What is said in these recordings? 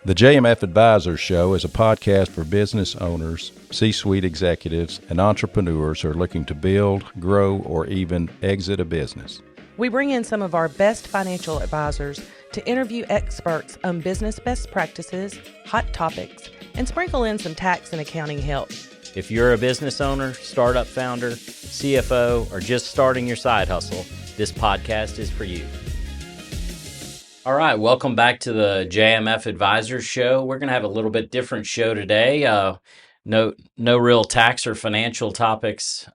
The JMF Advisors Show is a podcast for business owners, C-suite executives, and entrepreneurs who are looking to build, grow, or even exit a business. We bring in some of our best financial advisors to interview experts on business best practices, hot topics, and sprinkle in some tax and accounting help. If you're a business owner, startup founder, CFO, or just starting your side hustle, this podcast is for you. All right, welcome back to the JMF Advisors Show. We're going to have a little bit different show today. No real tax or financial topics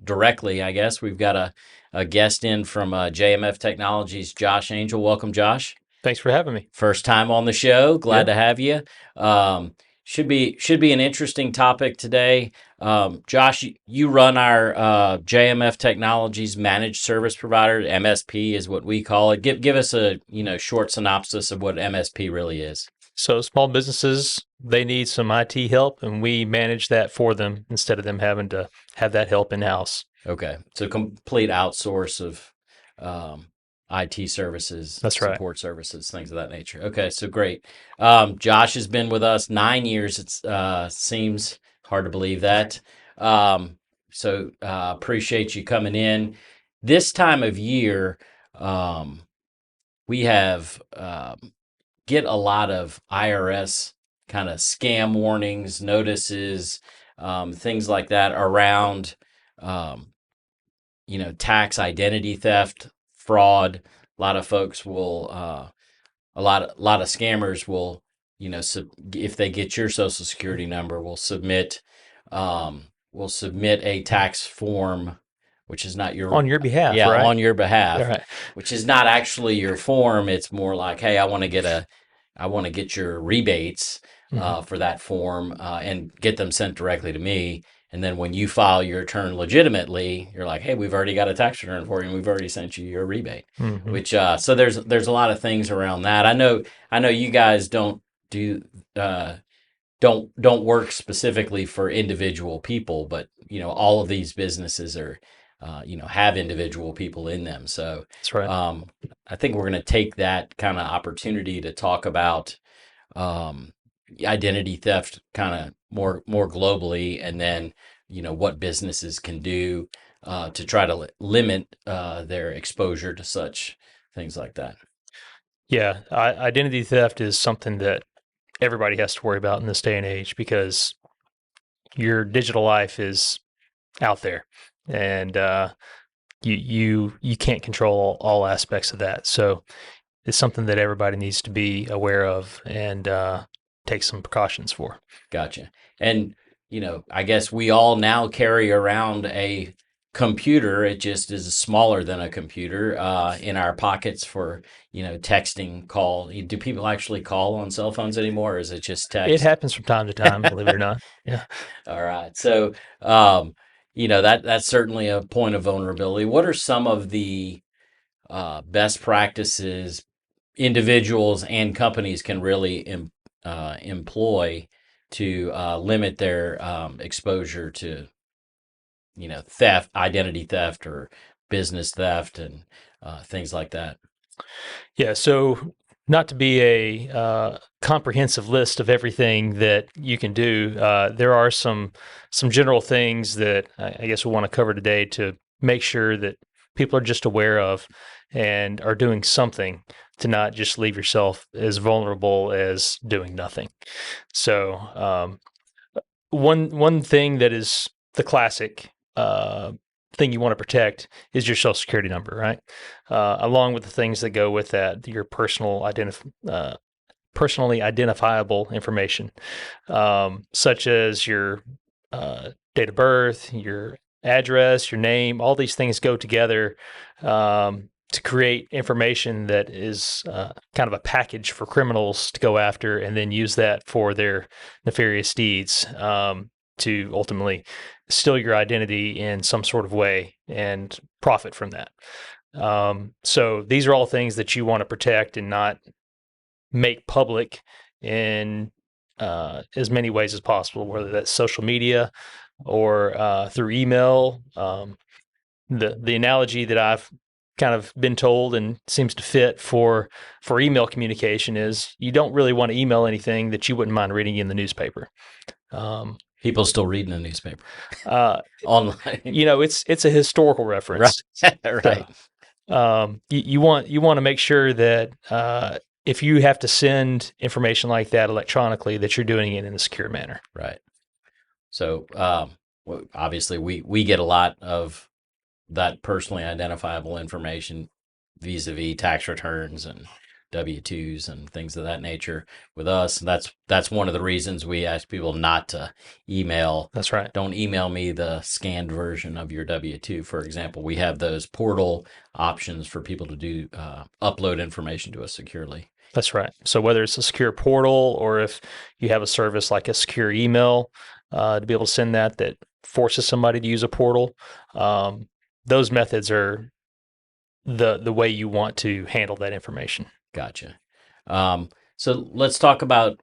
directly, I guess. We've got a guest in from JMF Technologies, Josh Angel. Welcome, Josh. Thanks for having me. First time on the show. Glad to have you. Should be an interesting topic today. Josh, you run our JMF Technologies Managed Service Provider. MSP is what we call it. Give us a short synopsis of what MSP really is. So small businesses, they need some IT help, and we manage that for them instead of them having to have that help in-house. Okay, so complete outsource of IT services, that's right, support services, things of that nature. Okay, so great. Josh has been with us 9 years. It seems hard to believe that. So appreciate you coming in. This time of year, we have get a lot of IRS kind of scam warnings, notices, things like that around, tax identity theft, fraud. A lot of folks will, a lot of scammers will, if they get your social security number, will submit a tax form, which is not your on your behalf. Yeah, right? On your behalf, right. Which is not actually your form. It's more like, hey, I want to get your rebates for that form and get them sent directly to me. And then when you file your return legitimately, you're like, hey, we've already got a tax return for you, and we've already sent you your rebate. Mm-hmm. Which so there's a lot of things around that. I know you guys don't work specifically for individual people, but all of these businesses are have individual people in them. So that's right. I think we're going to take that kind of opportunity to talk about identity theft kind of more globally, and then what businesses can do to try to limit their exposure to such things like that. Yeah, identity theft is something that everybody has to worry about in this day and age, because your digital life is out there, and you can't control all aspects of that. So it's something that everybody needs to be aware of and take some precautions for. Gotcha. And I guess we all now carry around a computer. It just is smaller than a computer in our pockets for texting, call. Do people actually call on cell phones anymore, or is it just text? It happens from time to time, believe it or not. Yeah. All right. So that's certainly a point of vulnerability. What are some of the best practices individuals and companies can really employ to limit their exposure to theft, identity theft, or business theft, and things like that? Yeah, so not to be a comprehensive list of everything that you can do, there are some general things that I guess we want to cover today to make sure that people are just aware of and are doing something to not just leave yourself as vulnerable as doing nothing. So one thing that is the classic thing you want to protect is your social security number, right? Along with the things that go with that, your personally identifiable information, such as your date of birth, your address, your name. All these things go together to create information that is kind of a package for criminals to go after and then use that for their nefarious deeds to ultimately steal your identity in some sort of way and profit from that. So these are all things that you want to protect and not make public in as many ways as possible, whether that's social media or through email. The analogy that I've kind of been told and seems to fit for email communication is you don't really want to email anything that you wouldn't mind reading in the newspaper. People still reading the newspaper online. It's a historical reference. Right. So, you want to make sure that if you have to send information like that electronically, that you're doing it in a secure manner. Right. So obviously, we get a lot of that personally identifiable information vis-a-vis tax returns and W-2s and things of that nature with us. That's one of the reasons we ask people not to email. That's right. Don't email me the scanned version of your W-2, for example. We have those portal options for people to do upload information to us securely. That's right. So whether it's a secure portal or if you have a service like a secure email to be able to send that forces somebody to use a portal, those methods are the way you want to handle that information. Gotcha. So let's talk about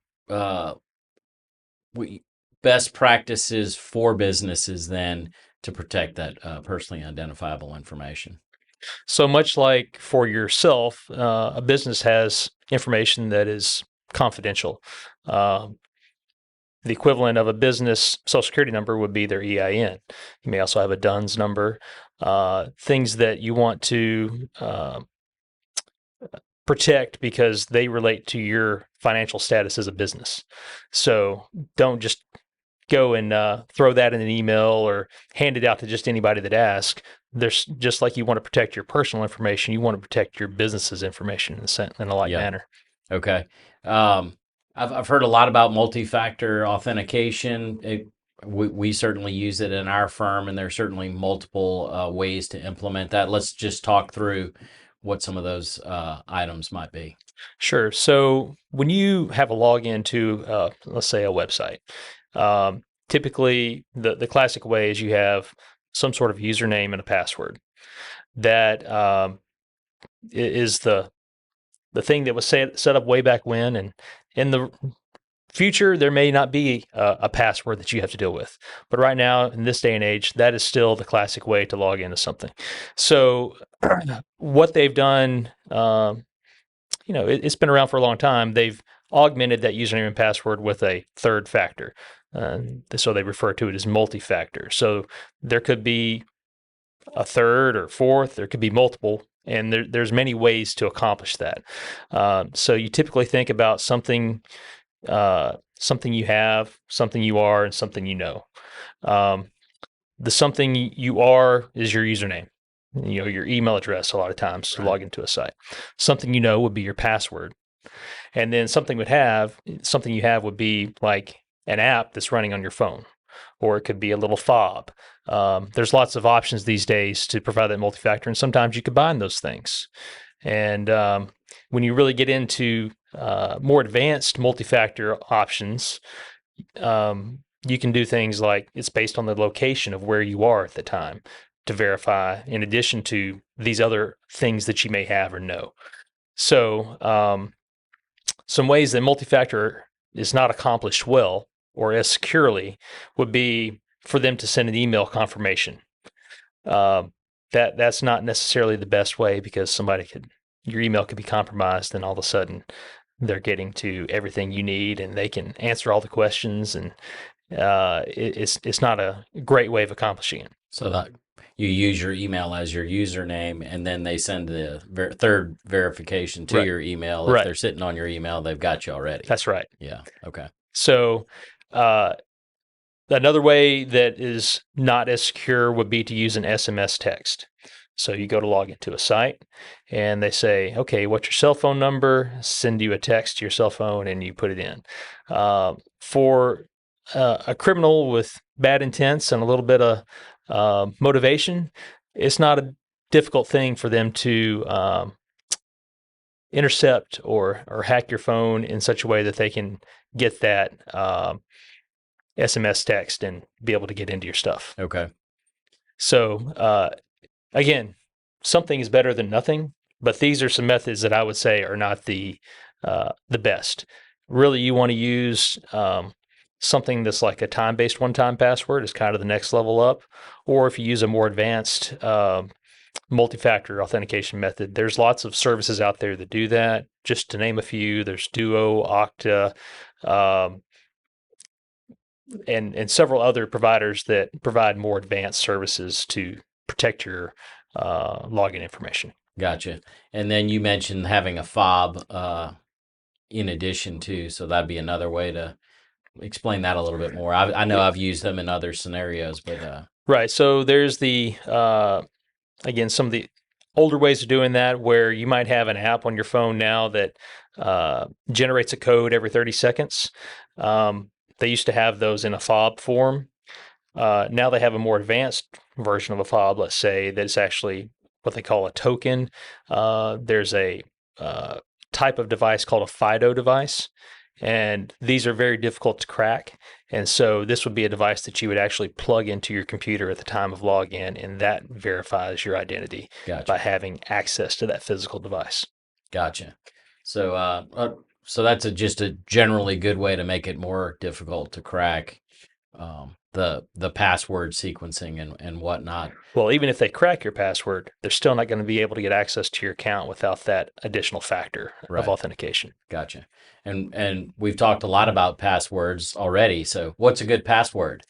best practices for businesses then to protect that personally identifiable information. So much like for yourself, a business has information that is confidential. The equivalent of a business social security number would be their EIN. You may also have a DUNS number, things that you want to protect because they relate to your financial status as a business. So don't just go and throw that in an email or hand it out to just anybody that asks. There's just like you want to protect your personal information, you want to protect your business's information in a like manner. Okay. I've heard a lot about multi-factor authentication. We certainly use it in our firm, and there's certainly multiple ways to implement that. Let's just talk through what some of those items might be. Sure. So when you have a login to, let's say, a website, typically the classic way is you have some sort of username and a password. That is the thing that was set up way back when, and in the future there may not be a password that you have to deal with, but right now in this day and age, that is still the classic way to log into something. So what they've done, it's been around for a long time. They've augmented that username and password with a third factor. So they refer to it as multi-factor. So there could be a third or fourth, there could be multiple, and there's many ways to accomplish that. So you typically think about something you have, something you are, and something you know. The something you are is your username, your email address a lot of times to log into a site. Something you know would be your password. And then something you have would be like an app that's running on your phone, or it could be a little fob. There's lots of options these days to provide that multi-factor, and sometimes you combine those things. And when you really get into more advanced multi-factor options, you can do things like it's based on the location of where you are at the time to verify, in addition to these other things that you may have or know. So some ways that multi-factor is not accomplished well or as securely would be for them to send an email confirmation. That's not necessarily the best way, because your email could be compromised, and all of a sudden they're getting to everything you need and they can answer all the questions, and it's not a great way of accomplishing it. So that you use your email as your username, and then they send the third verification to your email. If they're sitting on your email, they've got you already. That's right. Yeah. Okay. So another way that is not as secure would be to use an SMS text. So you go to log into a site and they say, okay, what's your cell phone number? Send you a text to your cell phone and you put it in. For a criminal with bad intents and a little bit of motivation, it's not a difficult thing for them to intercept or hack your phone in such a way that they can get that SMS text and be able to get into your stuff. Okay. So again, something is better than nothing, but these are some methods that I would say are not the best. Really, you want to use something that's like a time-based one-time password is kind of the next level up, or if you use a more advanced multi-factor authentication method. There's lots of services out there that do that. Just to name a few, there's Duo, Okta, um, and several other providers that provide more advanced services to protect your login information. Gotcha. And then you mentioned having a fob in addition to, so that'd be another way to explain that a little bit more. I know I've used them in other scenarios, but Right. So there's the again, some of the older ways of doing that, where you might have an app on your phone now that generates a code every 30 seconds. They used to have those in a fob form. Now they have a more advanced version of a fob, let's say, that's actually what they call a token. There's a type of device called a FIDO device, and these are very difficult to crack. And so this would be a device that you would actually plug into your computer at the time of login, and that verifies your identity by having access to that physical device. Gotcha. So, so that's just a generally good way to make it more difficult to crack the password sequencing and whatnot. Well, even if they crack your password, they're still not going to be able to get access to your account without that additional factor of authentication. Gotcha. And we've talked a lot about passwords already. So what's a good password?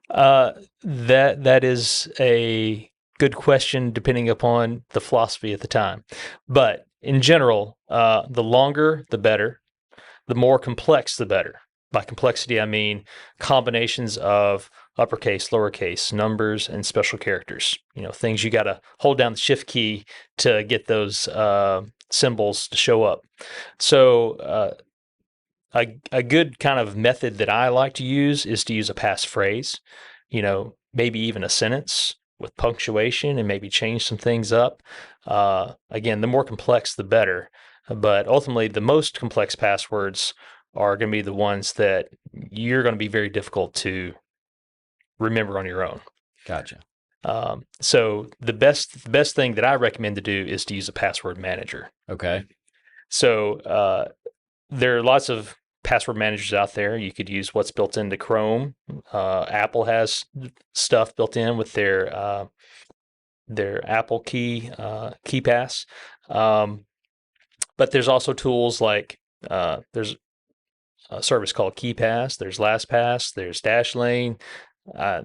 That is a good question, depending upon the philosophy at the time. But in general, the longer, the better. The more complex, the better. By complexity, I mean combinations of uppercase, lowercase, numbers, and special characters. Things you got to hold down the shift key to get those symbols to show up. So a good kind of method that I like to use is to use a passphrase, maybe even a sentence with punctuation, and maybe change some things up. Again, the more complex, the better. But ultimately, the most complex passwords are going to be the ones that you're going to be very difficult to remember on your own. Gotcha. So the best thing that I recommend to do is to use a password manager. Okay. So there are lots of password managers out there. You could use what's built into Chrome. Apple has stuff built in with their Apple key pass. But there's also tools like there's a service called KeyPass, there's LastPass, there's Dashlane.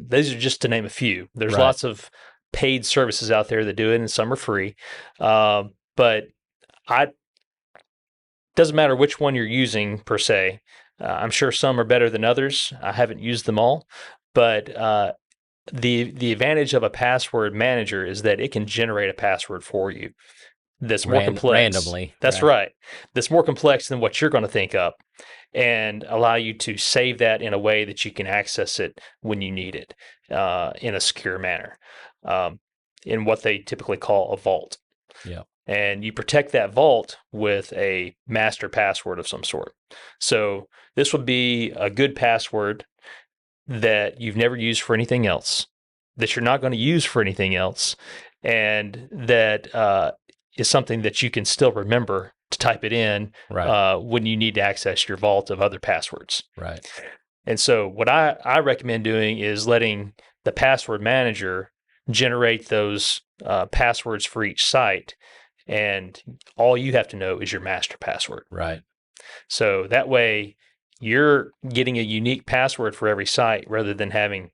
These are just to name a few. There's lots of paid services out there that do it, and some are free. But doesn't matter which one you're using per se. I'm sure some are better than others. I haven't used them all, but the advantage of a password manager is that it can generate a password for you that's more complex. Randomly. That's right. That's more complex than what you're going to think up, and allow you to save that in a way that you can access it when you need it in a secure manner, in what they typically call a vault. Yeah. And you protect that vault with a master password of some sort. So this would be a good password that you've never used for anything else, that you're not going to use for anything else, and that is something that you can still remember to type it in when you need to access your vault of other passwords. Right. And so what I recommend doing is letting the password manager generate those passwords for each site, and all you have to know is your master password. Right. So that way you're getting a unique password for every site, rather than having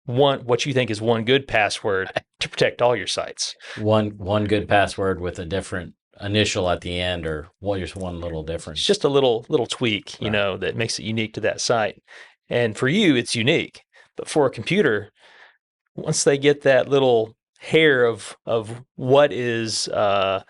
what you think is one good password to protect all your sites. One good password with a different initial at the end, or just one little difference. It's just a little tweak, that makes it unique to that site. And for you, it's unique. But for a computer, once they get that little hair of what is kind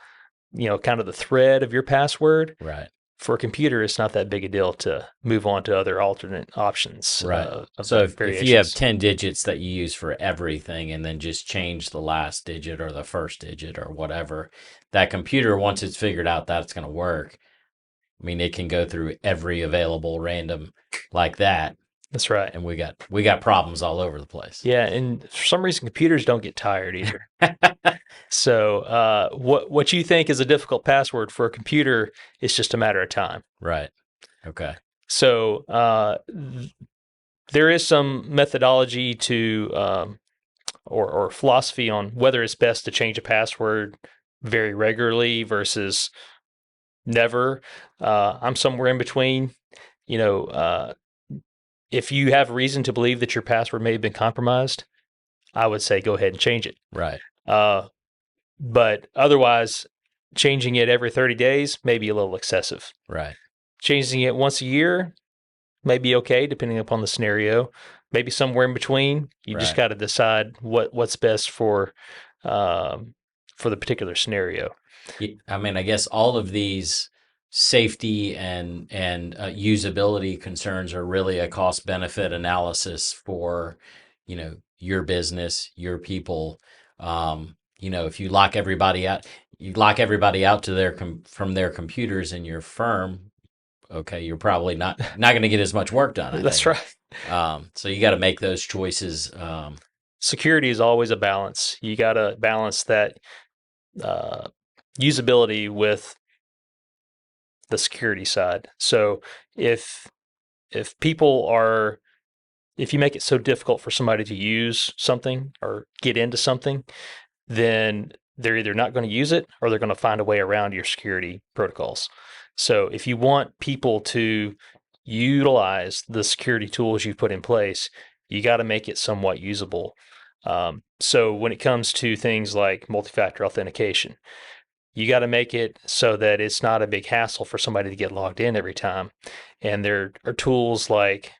of the thread of your password, right, for a computer, it's not that big a deal to move on to other alternate options. Right. So if you have 10 digits that you use for everything, and then just change the last digit or the first digit or whatever, that computer, once it's figured out that it's going to work, I mean, it can go through every available random like that. That's right. And we got problems all over the place. Yeah, and for some reason, computers don't get tired either. So what you think is a difficult password for a computer is just a matter of time. Right. Okay. So there is some methodology to or philosophy on whether it's best to change a password very regularly versus never. I'm somewhere in between. If you have reason to believe that your password may have been compromised, I would say go ahead and change it. Right. But otherwise, changing it every 30 days may be a little excessive. Right. Changing it once a year may be okay, depending upon the scenario. Maybe somewhere in between. You just got to decide what's best for the particular scenario. I mean, I guess all of these safety and usability concerns are really a cost benefit analysis for, your business, your people. If you lock everybody out, to from their computers in your firm. Okay, you're probably not going to get as much work done. That's right. So you got to make those choices. Security is always a balance. You got to balance that usability with the security side. So if you make it so difficult for somebody to use something or get into something, then they're either not going to use it or they're going to find a way around your security protocols. So if you want people to utilize the security tools you've put in place, you got to make it somewhat usable. So when it comes to things like multi-factor authentication, you got to make it so that it's not a big hassle for somebody to get logged in every time. And there are tools like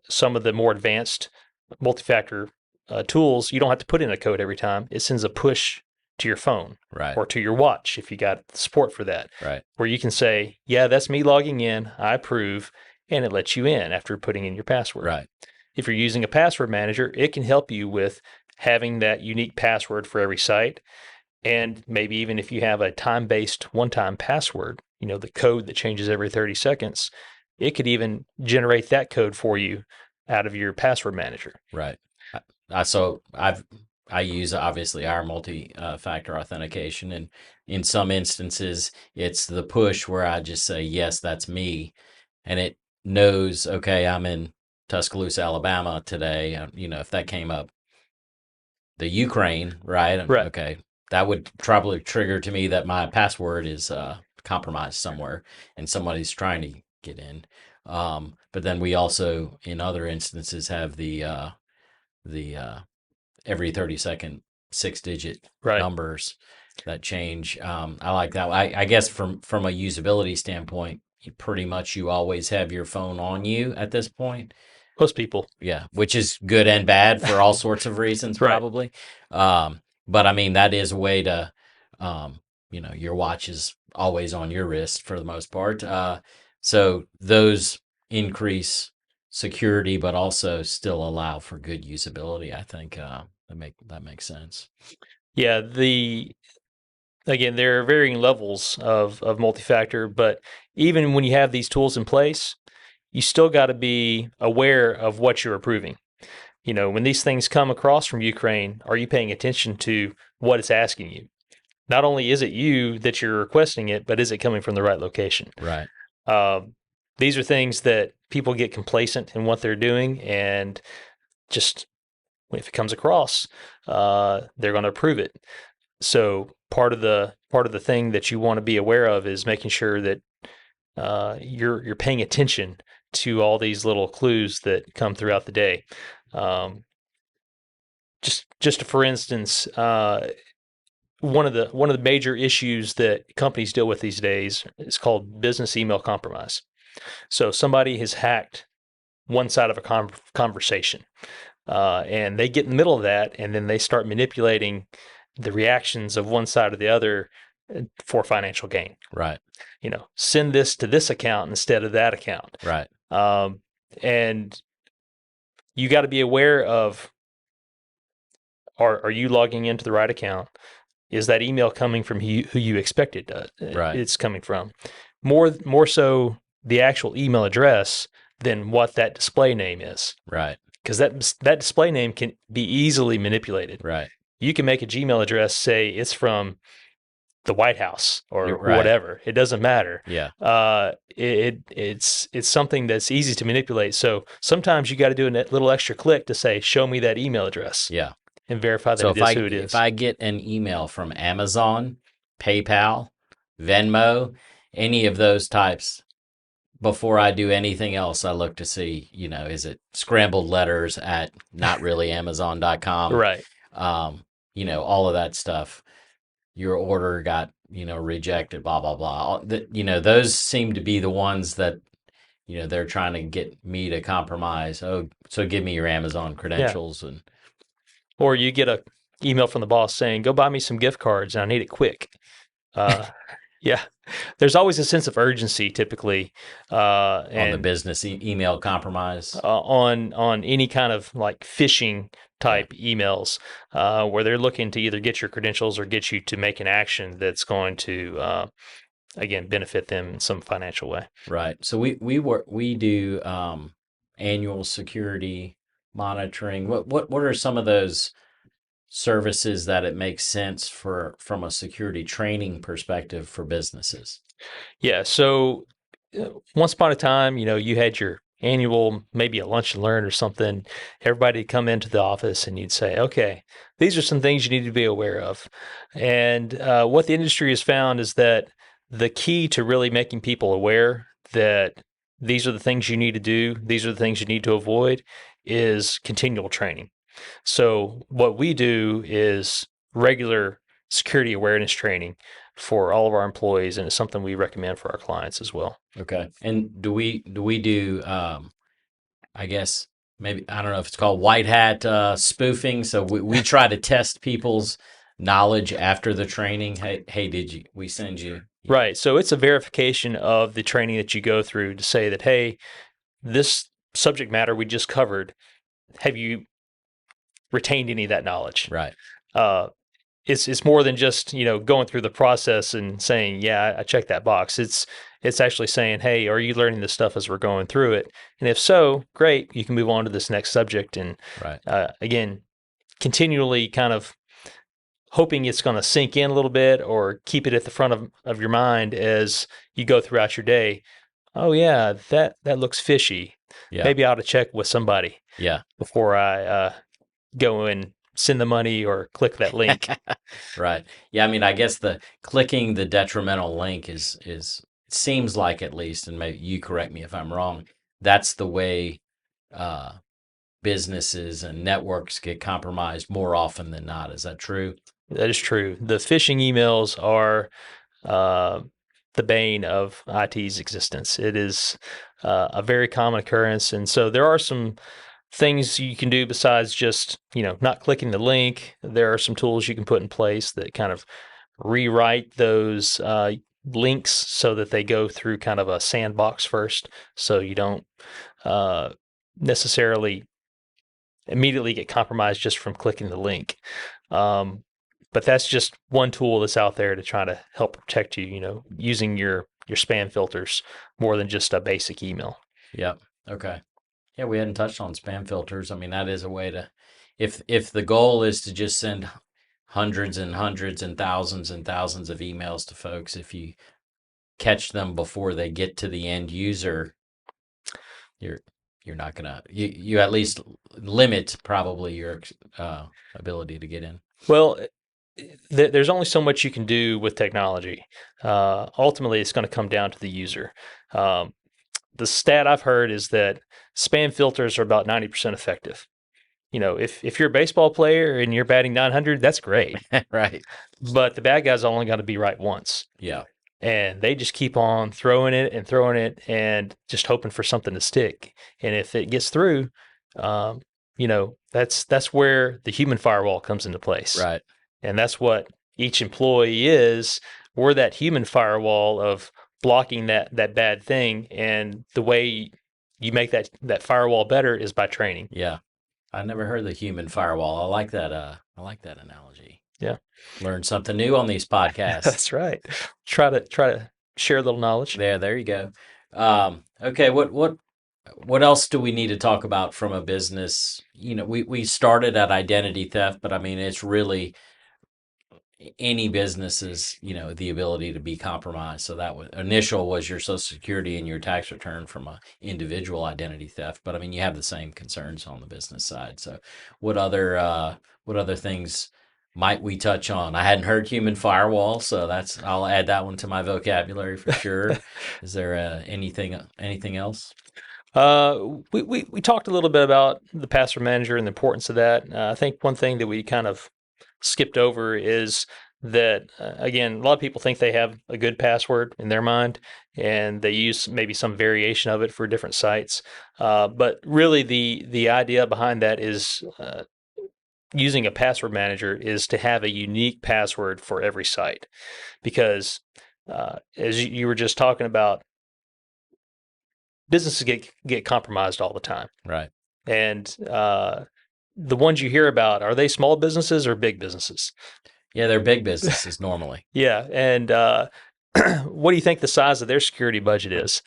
some of the more advanced multi-factor tools. You don't have to put in a code every time. It sends a push to your phone or to your watch if you got support for that. Right. Where you can say, yeah, that's me logging in. I approve. And it lets you in after putting in your password. Right. If you're using a password manager, it can help you with having that unique password for every site. And maybe even if you have a time-based one-time password, the code that changes every 30 seconds, it could even generate that code for you out of your password manager. Right. So I use obviously our multi-factor authentication, and in some instances it's the push where I just say, yes, that's me. And it knows, okay, I'm in Tuscaloosa, Alabama today. If that came up, the Ukraine, right? Okay. That would probably trigger to me that my password is compromised somewhere and somebody's trying to get in. But then we also, in other instances, have the every 30-second 6-digit numbers that change. I like that. I guess from a usability standpoint, you always have your phone on you at this point. Most people. Yeah, which is good and bad for all sorts of reasons, probably. But I mean, that is a way to, your watch is always on your wrist for the most part. So those increase security, but also still allow for good usability. I think that makes sense. Yeah. Again, there are varying levels of multi-factor, but even when you have these tools in place, you still got to be aware of what you're approving. When these things come across from Ukraine, are you paying attention to what it's asking you? Not only is it you that you're requesting it, but is it coming from the right location? Right. These are things that people get complacent in what they're doing, and just if it comes across, they're going to approve it. So part of the thing that you want to be aware of is making sure that you're paying attention to all these little clues that come throughout the day. Just for instance, one of the major issues that companies deal with these days is called business email compromise. So somebody has hacked one side of a conversation, and they get in the middle of that, and then they start manipulating the reactions of one side or the other for financial gain. Right. Send this to this account instead of that account. Right. And you got to be aware of, are you logging into the right account? Is that email coming from who you expected it's coming from? More so the actual email address than what that display name is. Right. Because that display name can be easily manipulated. Right. You can make a Gmail address say it's from the White House or Right. whatever. It doesn't matter. Yeah. It's something that's easy to manipulate. So sometimes you got to do a little extra click to say, show me that email address Yeah. and verify that So it is who it is. if I get an email from Amazon, PayPal, Venmo, any of those types, before I do anything else, I look to see, is it scrambled letters at notreallyamazon.com? Right. All of that stuff. Your order got, rejected, blah, blah, blah. Those seem to be the ones that, they're trying to get me to compromise. Oh, so give me your Amazon credentials. And Or you get a email from the boss saying, go buy me some gift cards and I need it quick. Yeah. There's always a sense of urgency typically on the business email compromise. On any kind of like phishing type emails where they're looking to either get your credentials or get you to make an action that's going to again benefit them in some financial way. Right. So we do annual security monitoring. What are some of those services that it makes sense from a security training perspective for businesses? Yeah. So once upon a time, you had your annual, maybe a lunch and learn or something. Everybody would come into the office and you'd say, okay, these are some things you need to be aware of. And what the industry has found is that the key to really making people aware that these are the things you need to do, these are the things you need to avoid, is continual training. So what we do is regular security awareness training for all of our employees, and it's something we recommend for our clients as well. Okay. And do we do I guess maybe, I don't know if it's called white hat spoofing. So we try to test people's knowledge after the training. Hey, we send you? Right. So it's a verification of the training that you go through to say that, hey, this subject matter we just covered, have you retained any of that knowledge? Right. It's more than just, going through the process and saying, yeah, I checked that box. It's actually saying, hey, are you learning this stuff as we're going through it? And if so, great, you can move on to this next subject. And right. Again, continually kind of hoping it's going to sink in a little bit or keep it at the front of your mind as you go throughout your day. Oh yeah, that looks fishy. Yeah. Maybe I ought to check with somebody. Yeah. Before I go and send the money or click that link. Right. Yeah. I mean, I guess clicking the detrimental link is it seems like, at least, and maybe you correct me if I'm wrong, that's the way businesses and networks get compromised more often than not. Is that true? That is true. The phishing emails are the bane of IT's existence. It is a very common occurrence. And so there are some things you can do besides just, not clicking the link. There are some tools you can put in place that kind of rewrite those links so that they go through kind of a sandbox first, so you don't necessarily immediately get compromised just from clicking the link. But that's just one tool that's out there to try to help protect you, using your spam filters more than just a basic email. Yep. Okay. Yeah, we hadn't touched on spam filters. I mean, that is a way to, if the goal is to just send hundreds and hundreds and thousands of emails to folks, if you catch them before they get to the end user, you're not gonna, you at least limit probably your ability to get in. Well, there's only so much you can do with technology. Ultimately, it's going to come down to the user. The stat I've heard is that spam filters are about 90% effective. If you're a baseball player and you're batting 900, that's great. Right. But the bad guy's only going to be right once. Yeah. And they just keep on throwing it and just hoping for something to stick. And if it gets through, that's where the human firewall comes into place. Right. And that's what each employee is. We're that human firewall of blocking that bad thing. And the way you make that firewall better is by training. Yeah. I never heard the human firewall. I like that. I like that analogy. Yeah. Learn something new on these podcasts. That's right. Try to share a little knowledge. There you go. Okay. What else do we need to talk about from a business? We started at identity theft, but I mean, it's really, any business's, the ability to be compromised. So that was initial was your Social Security and your tax return from a individual identity theft. But I mean, you have the same concerns on the business side. So what other things might we touch on? I hadn't heard human firewall, so I'll add that one to my vocabulary for sure. Is there anything else? We talked a little bit about the password manager and the importance of that. I think one thing that we kind of skipped over is that, again, a lot of people think they have a good password in their mind and they use maybe some variation of it for different sites. But really the idea behind that is using a password manager is to have a unique password for every site. Because as you were just talking about, businesses get compromised all the time. Right. And the ones you hear about, are they small businesses or big businesses? Yeah, they're big businesses normally. Yeah. And what do you think the size of their security budget is?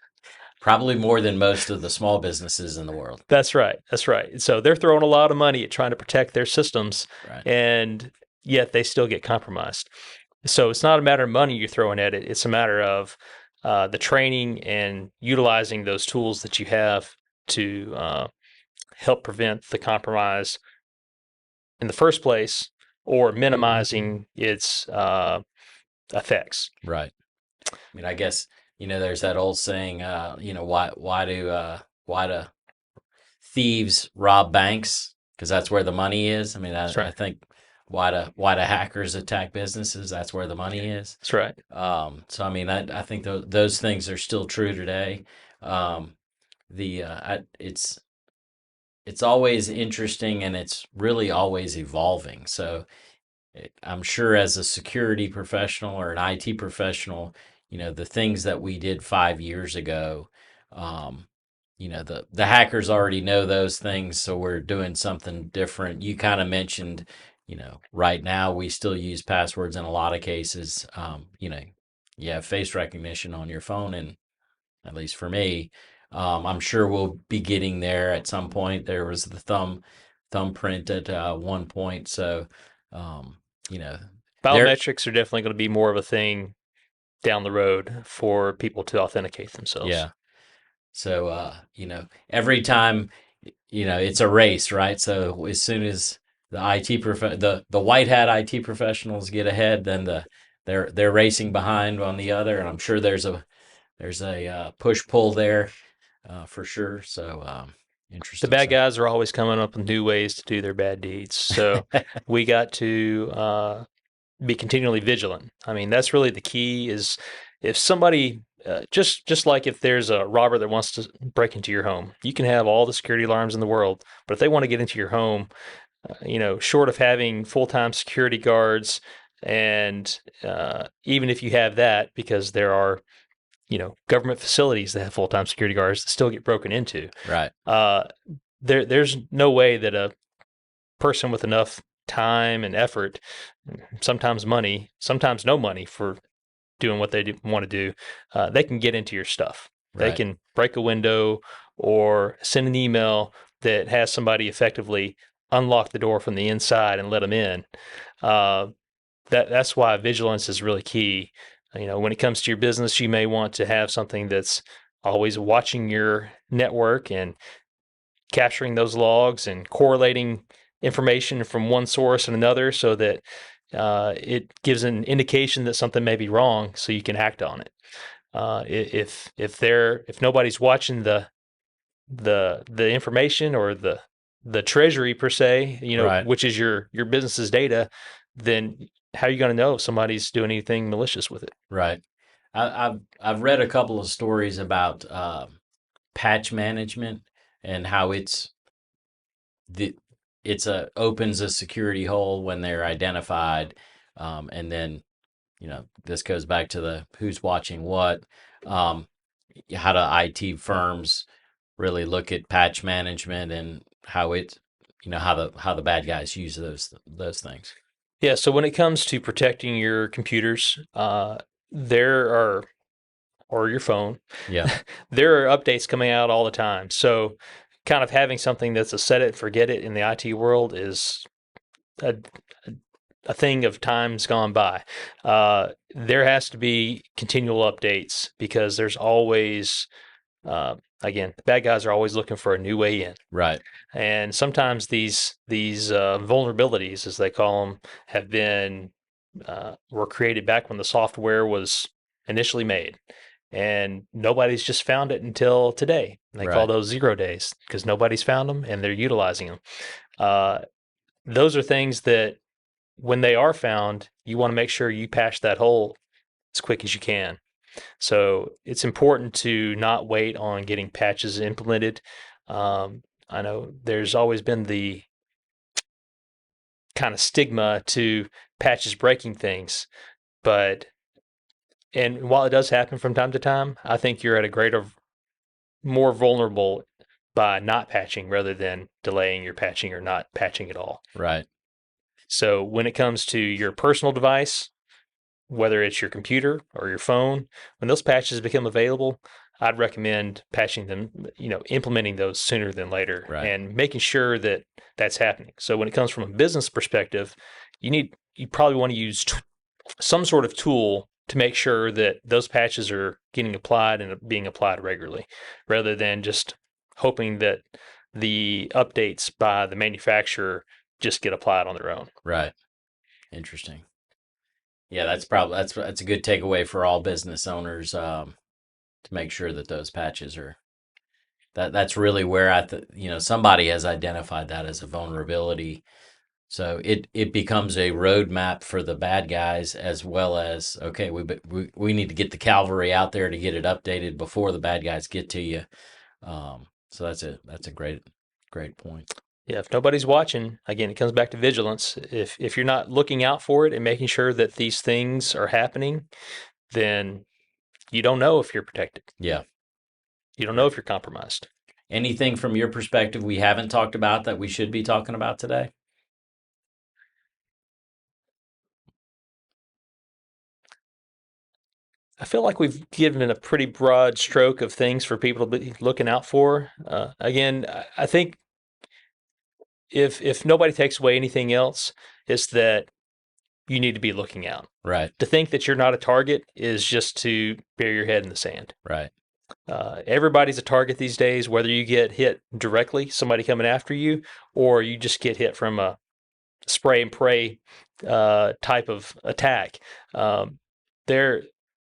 Probably more than most of the small businesses in the world. That's right. That's right. So they're throwing a lot of money at trying to protect their systems, Right. and yet they still get compromised. So it's not a matter of money you're throwing at it. It's a matter of the training and utilizing those tools that you have to help prevent the compromise in the first place, or minimizing its effects. Right. I mean, I guess, there's that old saying, why do thieves rob banks? Because that's where the money is. I mean, That's right. I think why do hackers attack businesses? That's where the money is. That's right. So I mean, I think those things are still true today. It's always interesting, and it's really always evolving. So I'm sure as a security professional or an IT professional, the things that we did 5 years ago, the hackers already know those things, so we're doing something different. You kind of mentioned, right now we still use passwords in a lot of cases. You have face recognition on your phone, and at least for me, I'm sure we'll be getting there at some point. There was the thumbprint at one point, so Biometrics are definitely going to be more of a thing down the road for people to authenticate themselves. Yeah. So every time, it's a race, right? So as soon as the the white hat IT professionals get ahead, then they're racing behind on the other, and I'm sure there's a push pull there for sure. So interesting. The bad guys are always coming up with new ways to do their bad deeds. So we got to be continually vigilant. I mean, that's really the key. Is if somebody just like if there's a robber that wants to break into your home, you can have all the security alarms in the world, but if they want to get into your home, short of having full-time security guards, and even if you have that, because there are government facilities that have full-time security guards that still get broken into. Right. There's no way that a person with enough time and effort, sometimes money, sometimes no money for doing what they want to do, they can get into your stuff. Right. They can break a window or send an email that has somebody effectively unlock the door from the inside and let them in. That's why vigilance is really key. When it comes to your business, you may want to have something that's always watching your network and capturing those logs and correlating information from one source and another, so that it gives an indication that something may be wrong, so you can act on it. If nobody's watching the information or the treasury per se, Right. which is your business's data, then how are you going to know if somebody's doing anything malicious with it? Right. I've read a couple of stories about patch management and how opens a security hole when they're identified, and then this goes back to the who's watching what. How do IT firms really look at patch management and how how the bad guys use those things? Yeah, so when it comes to protecting your computers, or your phone, Yeah. there are updates coming out all the time. So kind of having something that's a set it, forget it in the IT world is a thing of times gone by. There has to be continual updates because there's always, again, the bad guys are always looking for a new way in. Right. And sometimes these vulnerabilities, as they call them, have been were created back when the software was initially made, and nobody's just found it until today. They call those 0 days because nobody's found them and they're utilizing them. Those are things that when they are found, you want to make sure you patch that hole as quick as you can. So it's important to not wait on getting patches implemented. I know there's always been the kind of stigma to patches breaking things, and while it does happen from time to time, I think you're at a more vulnerable by not patching rather than delaying your patching or not patching at all. Right. So when it comes to your personal device, whether it's your computer or your phone, when those patches become available, I'd recommend patching them, implementing those sooner than later, and making sure that that's happening. So when it comes from a business perspective, you probably want to use some sort of tool to make sure that those patches are getting applied and being applied regularly, rather than just hoping that the updates by the manufacturer just get applied on their own. Right. Interesting. Yeah, that's a good takeaway for all business owners, to make sure that those patches are. That's really where somebody has identified that as a vulnerability. So it becomes a roadmap for the bad guys, as well as, okay, we need to get the cavalry out there to get it updated before the bad guys get to you. So that's a great point. Yeah, if nobody's watching, again, it comes back to vigilance. If you're not looking out for it and making sure that these things are happening, then you don't know if you're protected. Yeah. You don't know if you're compromised. Anything from your perspective we haven't talked about that we should be talking about today? I feel like we've given a pretty broad stroke of things for people to be looking out for. Again, I think if nobody takes away anything else, it's that you need to be looking out. Right. To think that you're not a target is just to bury your head in the sand. Right. Everybody's a target these days, whether you get hit directly, somebody coming after you, or you just get hit from a spray and pray type of attack.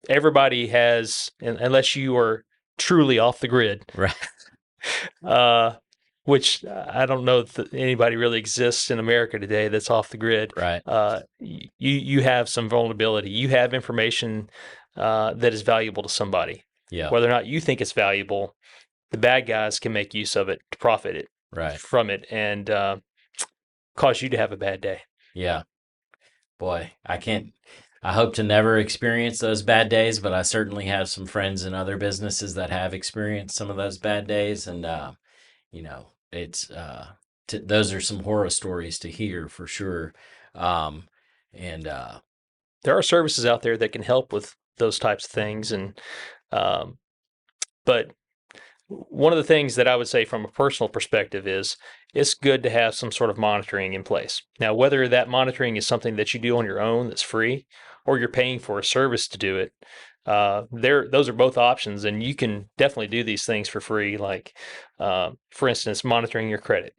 Everybody has, unless you are truly off the grid, right? Which I don't know that anybody really exists in America today that's off the grid. Right. You have some vulnerability. You have information that is valuable to somebody. Yeah. Whether or not you think it's valuable, the bad guys can make use of it to profit from it and cause you to have a bad day. Yeah. Boy, I hope to never experience those bad days, but I certainly have some friends in other businesses that have experienced some of those bad days. And, it's, those are some horror stories to hear for sure. There are services out there that can help with those types of things. But one of the things that I would say from a personal perspective is it's good to have some sort of monitoring in place. Now, whether that monitoring is something that you do on your own that's free, or you're paying for a service to do it, those are both options, and you can definitely do these things for free. Like, for instance, monitoring your credit.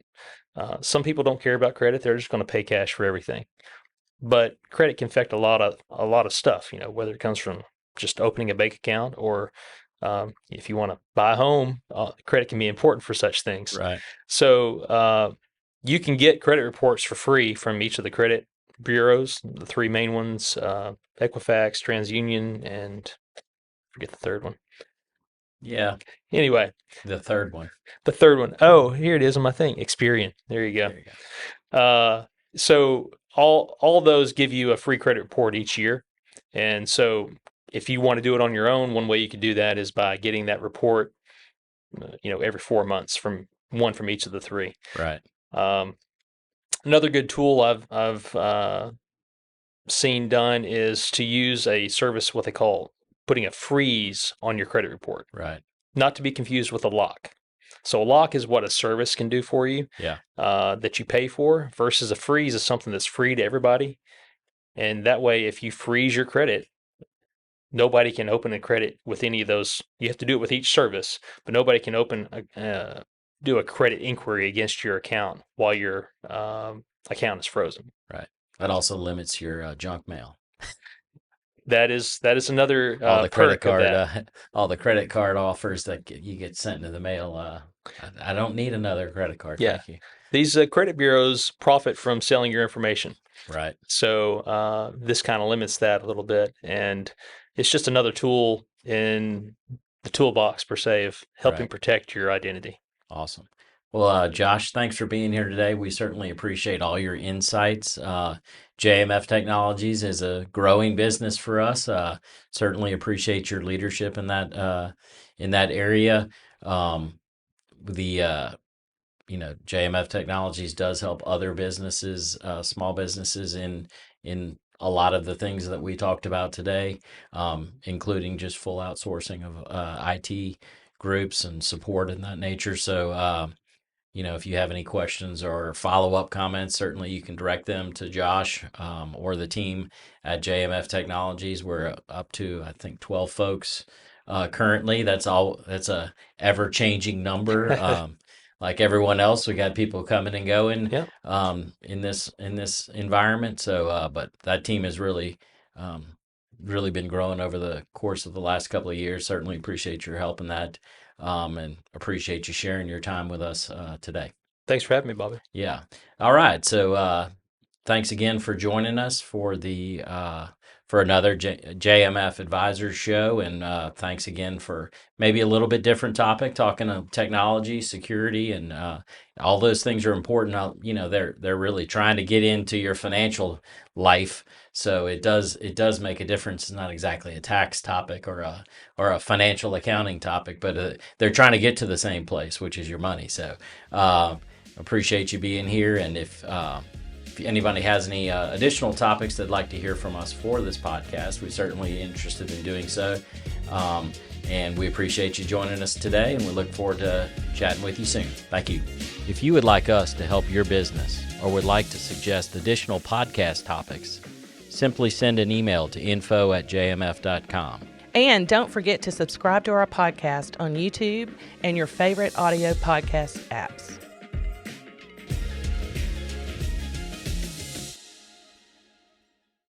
Some people don't care about credit; they're just going to pay cash for everything. But credit can affect a lot of stuff. Whether it comes from just opening a bank account or if you want to buy a home, credit can be important for such things. Right. So you can get credit reports for free from each of the credit bureaus, the three main ones, Equifax, TransUnion, and forget the third one. Yeah. Anyway. The third one. Oh, here it is on my thing. Experian. There you go. So all those give you a free credit report each year. And so if you want to do it on your own, one way you could do that is by getting that report, every 4 months from each of the three. Right. Another good tool I've seen done is to use a service, what they call putting a freeze on your credit report. Right. Not to be confused with a lock. So a lock is what a service can do for you. Yeah. That you pay for, versus a freeze is something that's free to everybody. And that way, if you freeze your credit, nobody can open a credit with any of those. You have to do it with each service, but nobody can do a credit inquiry against your account while your account is frozen. Right. That also limits your junk mail. That is another All the credit perk of card, that. all the credit card offers that you get sent into the mail. I don't need another credit card. Yeah. Thank you. These credit bureaus profit from selling your information. Right. So this kind of limits that a little bit, and it's just another tool in the toolbox per se of helping Right. protect your identity. Awesome. Well, Josh, thanks for being here today. We certainly appreciate all your insights. JMF Technologies is a growing business for us. Certainly appreciate your leadership in that area. JMF Technologies does help other businesses, small businesses, in a lot of the things that we talked about today, including just full outsourcing of IT groups and support in that nature. So, if you have any questions or follow-up comments, certainly you can direct them to Josh or the team at JMF Technologies. We're up to, I think, 12 folks currently. That's a ever-changing number. Like everyone else, we got people coming and going Yeah. in this environment. So, but that team has really been growing over the course of the last couple of years. Certainly appreciate your help in that, and appreciate you sharing your time with us today. Thanks for having me, Bobby. Yeah. All right. So, thanks again for joining us for another JMF Advisors show, and thanks again for maybe a little bit different topic, talking of technology, security, and all those things are important. They're really trying to get into your financial life, so it does make a difference. It's not exactly a tax topic or a financial accounting topic, but they're trying to get to the same place, which is your money. So appreciate you being here, and if anybody has any additional topics they'd like to hear from us for this podcast, we're certainly interested in doing so. And we appreciate you joining us today, and we look forward to chatting with you soon. Thank you. If you would like us to help your business or would like to suggest additional podcast topics, simply send an email to info@jmf.com. And don't forget to subscribe to our podcast on YouTube and your favorite audio podcast apps.